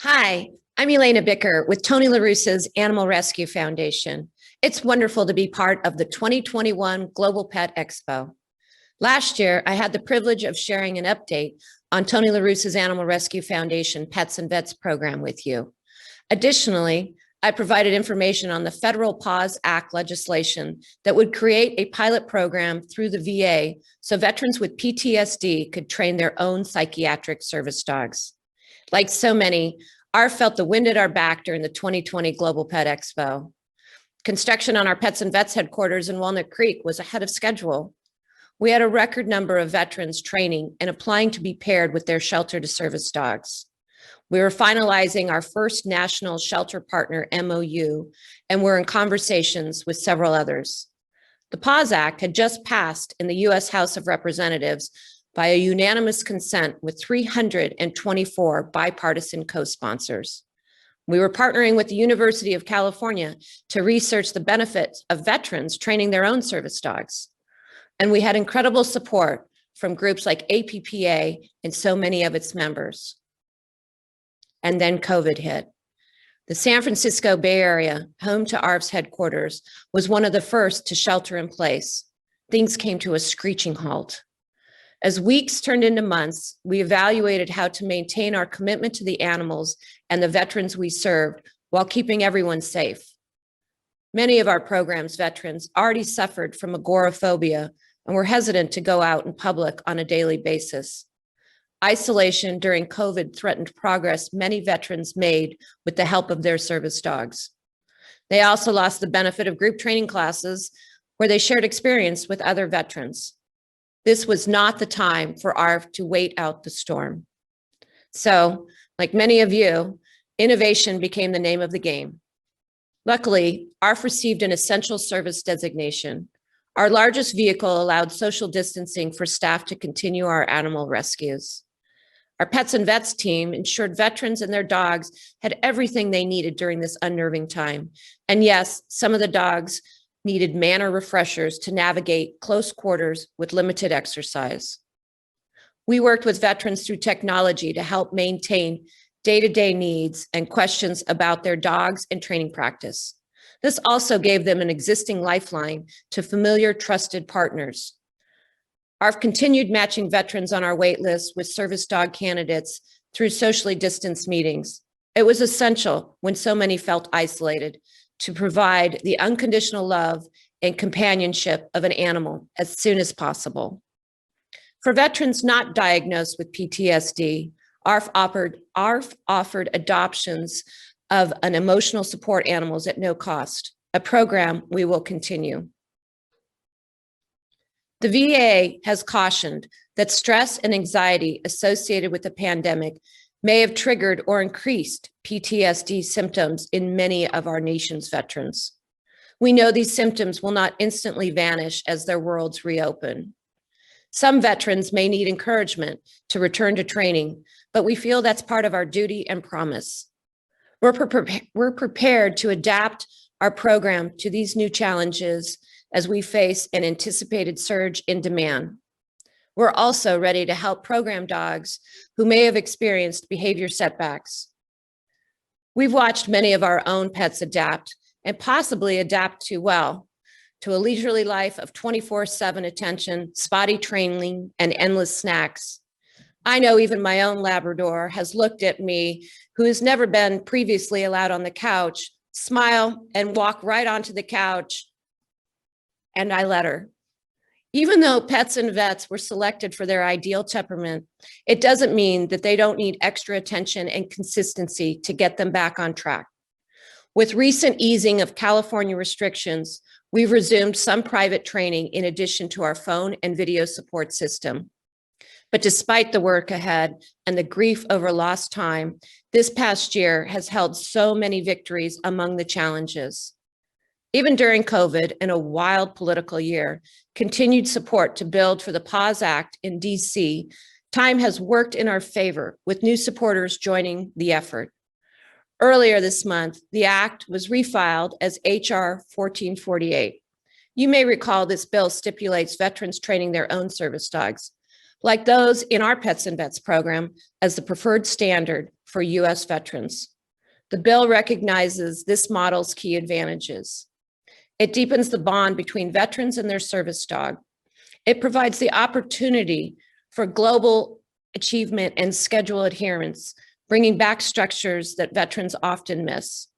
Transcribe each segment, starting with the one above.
Hi, I'm Elena Bicker with Tony LaRussa's Animal Rescue Foundation. It's wonderful to be part of the 2021 Global Pet Expo. Last year, I had the privilege of sharing an update on Tony LaRussa's Animal Rescue Foundation Pets and Vets program with you. Additionally, I provided information on the federal PAWS Act legislation that would create a pilot program through the VA so veterans with PTSD could train their own psychiatric service dogs. Like so many, ARF felt the wind at our back during the 2020 Global Pet Expo. Construction on our Pets and Vets headquarters in Walnut Creek was ahead of schedule. We had a record number of veterans training and applying to be paired with their shelter to service dogs. We were finalizing our first national shelter partner MOU, and we're in conversations with several others. The PAWS Act had just passed in the U.S. House of Representatives by a unanimous consent with 324 bipartisan co-sponsors. We were partnering with the University of California to research the benefits of veterans training their own service dogs. And we had incredible support from groups like APPA and so many of its members. And then COVID hit. The San Francisco Bay Area, home to ARF's headquarters, was one of the first to shelter in place. Things came to a screeching halt. As weeks turned into months, we evaluated how to maintain our commitment to the animals and the veterans we served while keeping everyone safe. Many of our program's veterans already suffered from agoraphobia and were hesitant to go out in public on a daily basis. Isolation during COVID threatened progress many veterans made with the help of their service dogs. They also lost the benefit of group training classes where they shared experience with other veterans. This was not the time for ARF to wait out the storm. So, like many of you, innovation became the name of the game. Luckily, ARF received an essential service designation. Our largest vehicle allowed social distancing for staff to continue our animal rescues. Our Pets and Vets team ensured veterans and their dogs had everything they needed during this unnerving time. And yes, some of the dogs needed manner refreshers to navigate close quarters with limited exercise. We worked with veterans through technology to help maintain day-to-day needs and questions about their dogs and training practice. This also gave them an existing lifeline to familiar, trusted partners. ARF continued matching veterans on our wait list with service dog candidates through socially distanced meetings. It was essential when so many felt isolated to provide the unconditional love and companionship of an animal as soon as possible. For veterans not diagnosed with PTSD, ARF offered adoptions of an emotional support animals at no cost, a program we will continue. The VA has cautioned that stress and anxiety associated with the pandemic may have triggered or increased PTSD symptoms in many of our nation's veterans. We know these symptoms will not instantly vanish as their worlds reopen. Some veterans may need encouragement to return to training, but we feel that's part of our duty and promise. We're prepared to adapt our program to these new challenges as we face an anticipated surge in demand. We're also ready to help program dogs who may have experienced behavior setbacks. We've watched many of our own pets adapt and possibly adapt too well to a leisurely life of 24/7 attention, spotty training, and endless snacks. I know even my own Labrador has looked at me, who has never been previously allowed on the couch, smile and walk right onto the couch, and I let her. Even though Pets and Vets were selected for their ideal temperament, it doesn't mean that they don't need extra attention and consistency to get them back on track. With recent easing of California restrictions, we've resumed some private training in addition to our phone and video support system. But despite the work ahead and the grief over lost time, this past year has held so many victories among the challenges. Even during COVID and a wild political year, continued support to build for the PAWS Act in DC, time has worked in our favor with new supporters joining the effort. Earlier this month, the act was refiled as HR 1448. You may recall this bill stipulates veterans training their own service dogs. like those in our Pets and Vets program, as the preferred standard for U.S. veterans. The bill recognizes this model's key advantages. It deepens the bond between veterans and their service dog. It provides the opportunity for global achievement and schedule adherence, bringing back structures that veterans often miss.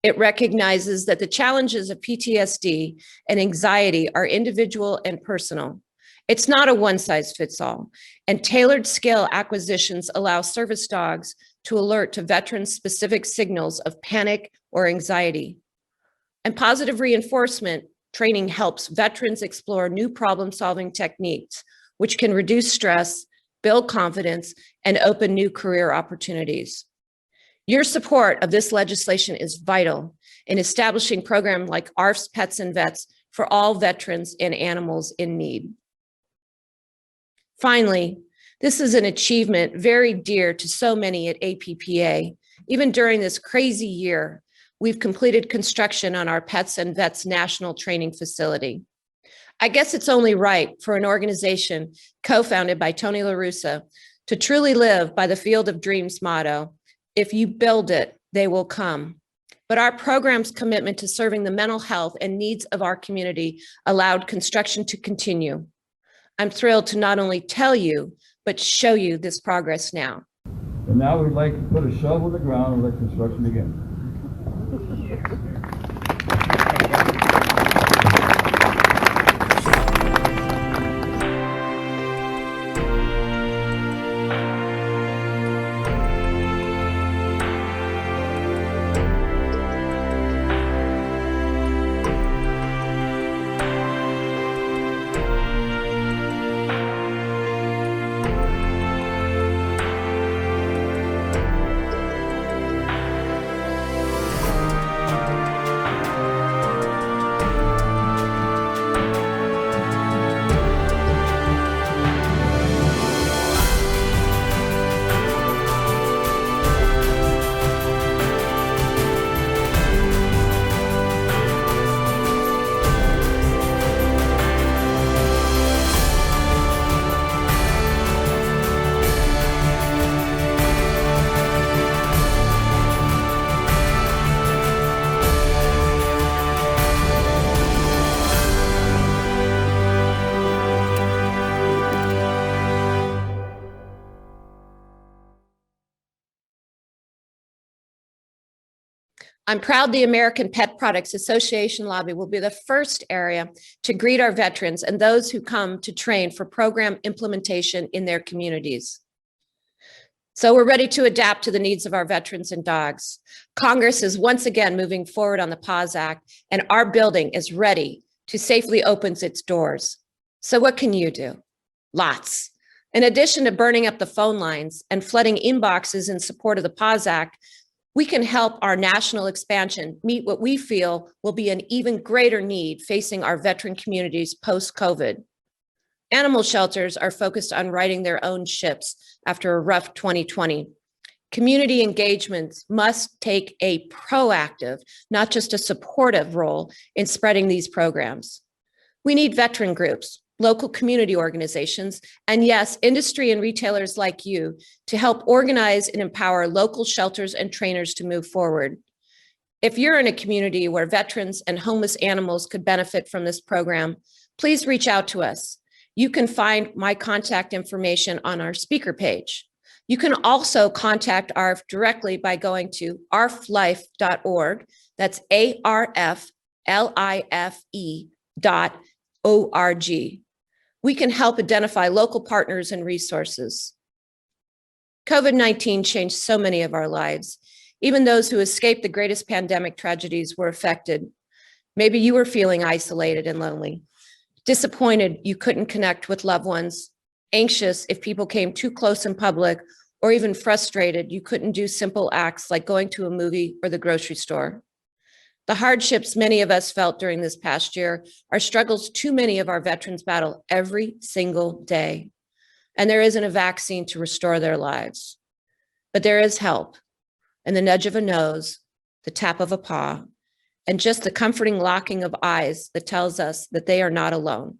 It recognizes that the challenges of PTSD and anxiety are individual and personal. It's not a one-size-fits-all, and tailored skill acquisitions allow service dogs to alert to veterans' specific signals of panic or anxiety. And positive reinforcement training helps veterans explore new problem-solving techniques, which can reduce stress, build confidence, and open new career opportunities. Your support of this legislation is vital in establishing programs like ARF's Pets and Vets for all veterans and animals in need. Finally, this is an achievement very dear to so many at APPA. Even during this crazy year, we've completed construction on our Pets and Vets National Training Facility. I guess it's only right for an organization co-founded by Tony La Russa to truly live by the Field of Dreams motto, if you build it, they will come. But our program's commitment to serving the mental health and needs of our community allowed construction to continue. I'm thrilled to not only tell you, but show you this progress now. And now we'd like to put a shovel in the ground and let construction begin. I'm proud the American Pet Products Association lobby will be the first area to greet our veterans and those who come to train for program implementation in their communities. So we're ready to adapt to the needs of our veterans and dogs. Congress is once again moving forward on the PAWS Act, and our building is ready to safely open its doors. So what can you do? Lots. In addition to burning up the phone lines and flooding inboxes in support of the PAWS Act, we can help our national expansion meet what we feel will be an even greater need facing our veteran communities post-COVID. Animal shelters are focused on righting their own ships after a rough 2020. Community engagements must take a proactive, not just a supportive role in spreading these programs. We need veteran groups, local community organizations, and yes, industry and retailers like you to help organize and empower local shelters and trainers to move forward. If you're in a community where veterans and homeless animals could benefit from this program, please reach out to us. You can find my contact information on our speaker page. You can also contact ARF directly by going to arflife.org. That's ARFLIFE.org. We can help identify local partners and resources. COVID-19 changed so many of our lives. Even those who escaped the greatest pandemic tragedies were affected. Maybe you were feeling isolated and lonely, disappointed you couldn't connect with loved ones, anxious if people came too close in public, or even frustrated you couldn't do simple acts like going to a movie or the grocery store. The hardships many of us felt during this past year are struggles too many of our veterans battle every single day. And there isn't a vaccine to restore their lives. But there is help, and the nudge of a nose, the tap of a paw, and just the comforting locking of eyes that tells us that they are not alone.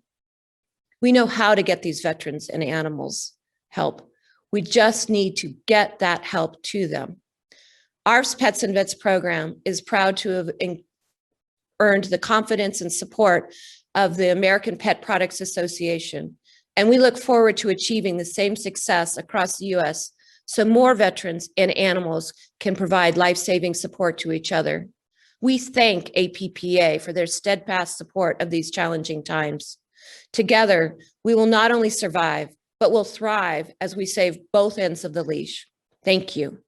We know how to get these veterans and animals help. We just need to get that help to them. ARF's Pets and Vets program is proud to have earned the confidence and support of the American Pet Products Association, and we look forward to achieving the same success across the U.S. so more veterans and animals can provide life-saving support to each other. We thank APPA for their steadfast support of these challenging times. Together, we will not only survive, but will thrive as we save both ends of the leash. Thank you.